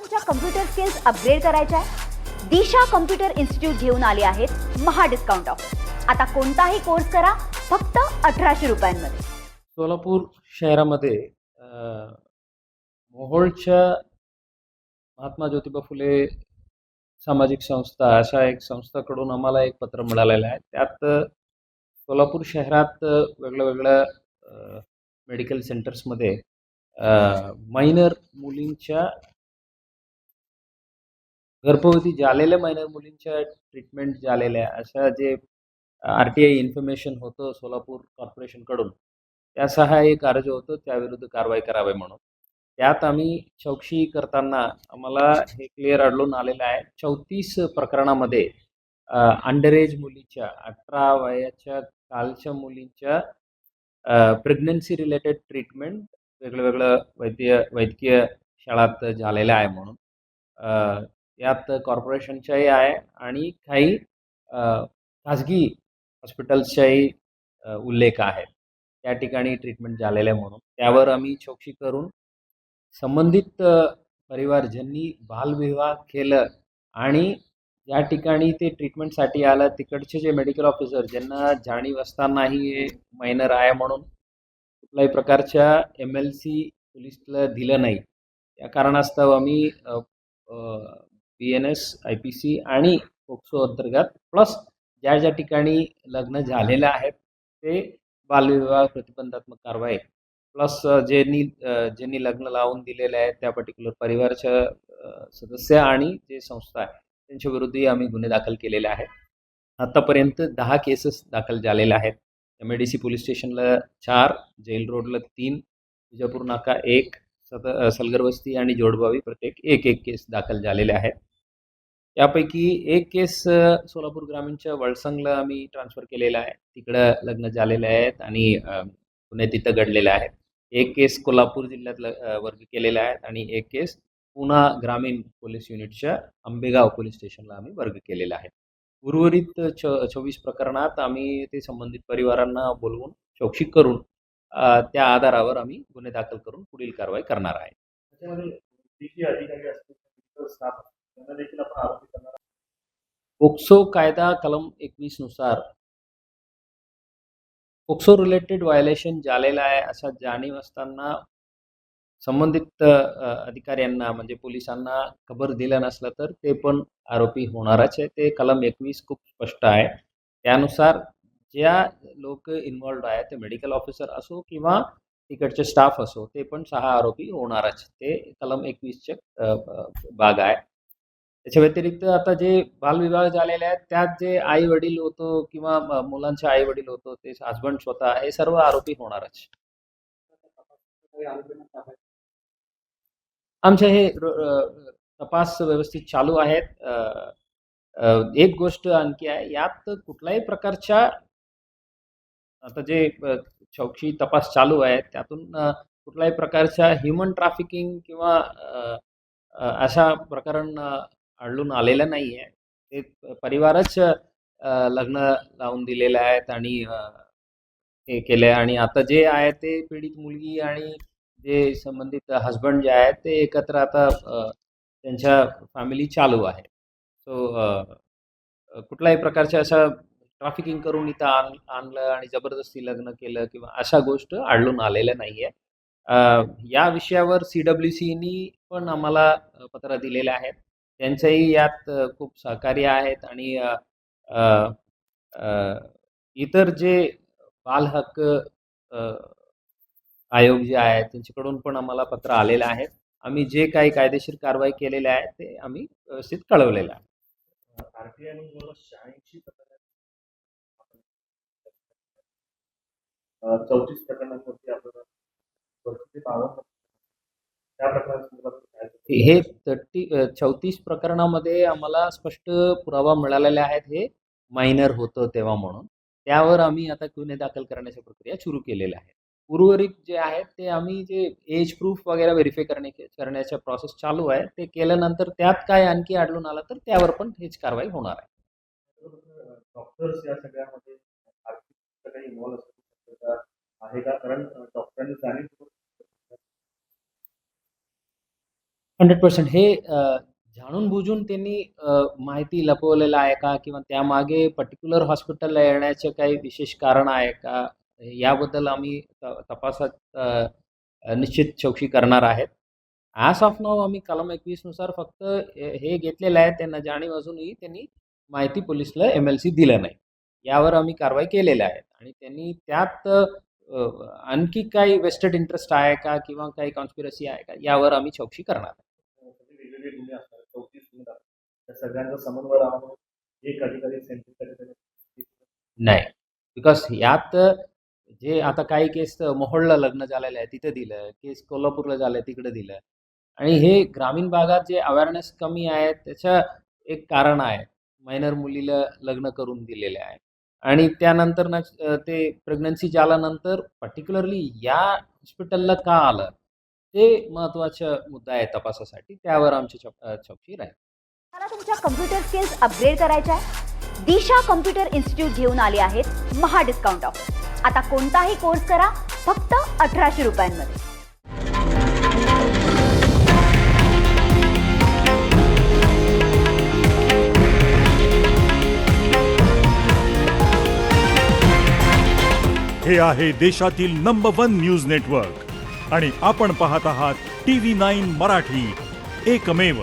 तुमच्या computer skills upgrade करायच्या आहे? दिशा कम्प्युटर इन्स्टिट्यूट घेऊन आले आहेत महा डिस्काउंट ऑफर। आता कोणताही कोर्स करा फक्त 1800 रुपयांमध्ये। सोलापूर शहरामध्ये मोहोळच्या महात्मा ज्योतिबा फुले सामाजिक संस्था अशा एक संस्थाकडून आम्हाला एक पत्र मिळालेलं आहे। त्यात सोलापूर शहरात वेगळ्या मेडिकल सेंटर्समध्ये मायनर मुलींच्या गर्भवती झालेल्या मायनर मुलींच्या ट्रीटमेंट झालेल्या अशा जे RTI इन्फॉर्मेशन होतं सोलापूर कॉर्पोरेशनकडून, त्यासह एक अर्ज होतं त्याविरुद्ध कारवाई करावी म्हणून। त्यात आम्ही चौकशी करताना आम्हाला हे क्लिअर आढळून आलेलं आहे 34 प्रकरणामध्ये अंडर एज मुलीच्या 18 वयाच्या खालच्या मुलींच्या प्रेग्नन्सी रिलेटेड ट्रीटमेंट वेगळ्या वैद्यकीय शाळात झालेलं आहे म्हणून। यात कॉर्पोरेशनच्याही आहे आणि काही खाजगी हॉस्पिटल्सचाही उल्लेख आहे। त्या ठिकाणी ट्रीटमेंट झालेलं आहे म्हणून त्यावर आम्ही चौकशी करून संबंधित परिवार ज्यांनी बालविवाह केलं आणि या ठिकाणी ते ट्रीटमेंटसाठी आलं तिकडचे जे मेडिकल ऑफिसर ज्यांना जाणीव असतानाही हे मायनर आहे म्हणून कुठल्याही प्रकारच्या MLC पोलिसला दिलं नाही, या कारणास्तव आम्ही BNS IPC आणि पोक्सो अंतर्गत प्लस ज्या ठिकाणी लग्न झालेलं आहेत ते बालविवाह प्रतिबंधात्मक कारवाई प्लस ज्यांनी लग्न लावून दिलेले आहेत त्या पर्टिक्युलर परिवाराच्या सदस्य आणि जे संस्था आहे त्यांच्या विरुद्धही आम्ही गुन्हे दाखल केलेले आहेत। आतापर्यंत 10 केसेस दाखल झालेल्या आहेत। MIDC पोलीस स्टेशनला 4, जेल रोडला 3, विजापूर नाका 1, सलगरवस्ती आणि जोडबावी प्रत्येक एक केस दाखल झालेले आहेत। यापैकी एक केस सोलापूर ग्रामीणच्या वळसंगला आम्ही ट्रान्सफर केलेला आहे, तिकडं लग्न झालेले आहेत आणि गुन्हे तिथं घडलेले आहेत। एक केस कोल्हापूर जिल्ह्यात वर्ग केलेला आहे आणि एक केस पुणा ग्रामीण पोलीस युनिटच्या आंबेगाव पोलीस स्टेशनला आम्ही वर्ग केलेला आहे। उर्वरित 24 प्रकरणात आम्ही ते संबंधित परिवारांना बोलवून चौकशी करून त्या आधारावर आम्ही गुन्हे दाखल करून पुढील कारवाई करणार आहे। पोक्सो कायदा कलम 21 नुसार पोक्सो रिलेटेड व्हायोलेशन झालेलं आहे असा जाणीव असताना संबंधित अधिकाऱ्यांना म्हणजे पोलिसांना खबर दिलं नसलं तर ते पण आरोपी होणारच आहे। ते कलम 21 खूप स्पष्ट आहे। त्यानुसार ज्या लोक इन्व्हॉल्व्ड आहे ते मेडिकल ऑफिसर असो किंवा तिकडचे स्टाफ असो ते पण 6 आरोपी होणारच, ते कलम 21चे भाग आहे। त्याच्या व्यतिरिक्त आता जे बालविवाह झालेले आहेत त्यात जे आई वडील होतो किंवा मुलांचे आई वडील होतो ते हसबंड स्वतः हे सर्व आरोपी होणारच। आमचे हे तपास व्यवस्थित चालू आहेत। एक गोष्ट आणखी आहे, यात कुठल्याही प्रकारच्या आता जे चौकशी तपास चालू आहे त्यातून कुठल्याही प्रकारच्या ह्युमन ट्रॅफिकिंग किंवा अशा प्रकरण आढळून आलेलं नाही आहे। ते परिवारच लग्न लावून दिलेले आहेत आणि हे केले आणि आता जे आहे ते पीडित मुलगी आणि जे संबंधित हसबंड जे आहेत ते एकत्र आता त्यांच्या फॅमिली चालू आहे। सो कुठल्याही प्रकारच्या अशा ट्रॅफिकिंग करून इथं आणलं आणि जबरदस्ती लग्न केलं किंवा अशा गोष्ट आढळून आलेल्या नाही आहे। या विषयावर CWCनी पण आम्हाला पत्र दिलेले आहेत, त्यांचंही यात खूप सहकार्य आहेत आणि इतर जे बाल हक्क आयोग जे आहे त्यांच्याकडून पण आम्हाला पत्र आलेलं आहे। आम्ही जे काही कायदेशीर कारवाई केलेले आहे ते आम्ही व्यवस्थित कळवलेलं आहे। RTI 86 34 प्रकरणांमध्ये आपल्याला हे 34 प्रकरणामध्ये आम्हाला स्पष्ट पुरावा मिळालेला आहे हे मायनर होतं तेव्हा म्हणून, त्यावर आम्ही आता गुन्हे दाखल करण्याची प्रक्रिया सुरू केलेली आहे। उर्वरित जे आहेत ते आम्ही जे एज प्रूफ वगैरे व्हेरीफाय करण्याच्या प्रोसेस चालू आहे, ते केल्यानंतर त्यात काय आणखी आढळून आलं तर त्यावर पण हेच कारवाई होणार आहे। डॉक्टर्स या सगळ्यामध्ये आर्थिक काही इन्व्हॉल्व असू शकतात आहे का? कारण डॉक्टरांनी जाणीव 100% हे जाणून बुजून त्यांनी माहिती लपवलेलं आहे का किंवा त्यामागे पर्टिक्युलर हॉस्पिटलला येण्याचे काही विशेष कारण आहे का याबद्दल आम्ही तपासात निश्चित चौकशी करणार आहेत. ॲज ऑफ नाऊ आम्ही कलम 21 नुसार फक्त हे घेतलेलं आहे. त्यांना जाणीव असूनही त्यांनी माहिती पोलिसला MLC दिलं नाही. यावर आम्ही कारवाई केलेल्या आहेत आणि त्यांनी त्यात आणखी काही वेस्टेड इंटरेस्ट आहे का किंवा काही कॉन्स्पिरसी आहे का यावर आम्ही चौकशी करणार आहे. सगळे वेगवेगळे गुन्हे असतात, 34 गुन्हे असतात. त्या सगळ्यांचा समन्वय राहून एक अधिकारी सेंट्रल नाही, बिकॉज यात जे आता काही केस मोहोळला लग्न झालेलं आहे तिथे दिलं, केस कोल्हापूरला झालं तिकडे दिलं आणि हे ग्रामीण भागात जे अवेअरनेस कमी आहे त्याचं एक कारण आहे. मायनर मुलीला लग्न करून दिलेले आहे आणि त्यानंतर ना ते प्रेग्नन्सी झाल्यानंतर पर्टिक्युलरली या हॉस्पिटलला का आलं ते महत्त्वाचा मुद्दा आहे तपासासाठी. त्यावर आमची चौकशी राहील. मला तुमच्या कम्प्युटर स्किल्स अपग्रेड करायच्या आहे? दिशा कम्प्युटर इन्स्टिट्यूट घेऊन आले आहेत महा डिस्काउंट ऑफर. आता कोणताही कोर्स करा फक्त 1800 रुपयांमध्ये. हे आहे देशातील नंबर 1 न्यूज नेटवर्क आणि आपण पाहत आहात TV9 मराठी, एकमेव.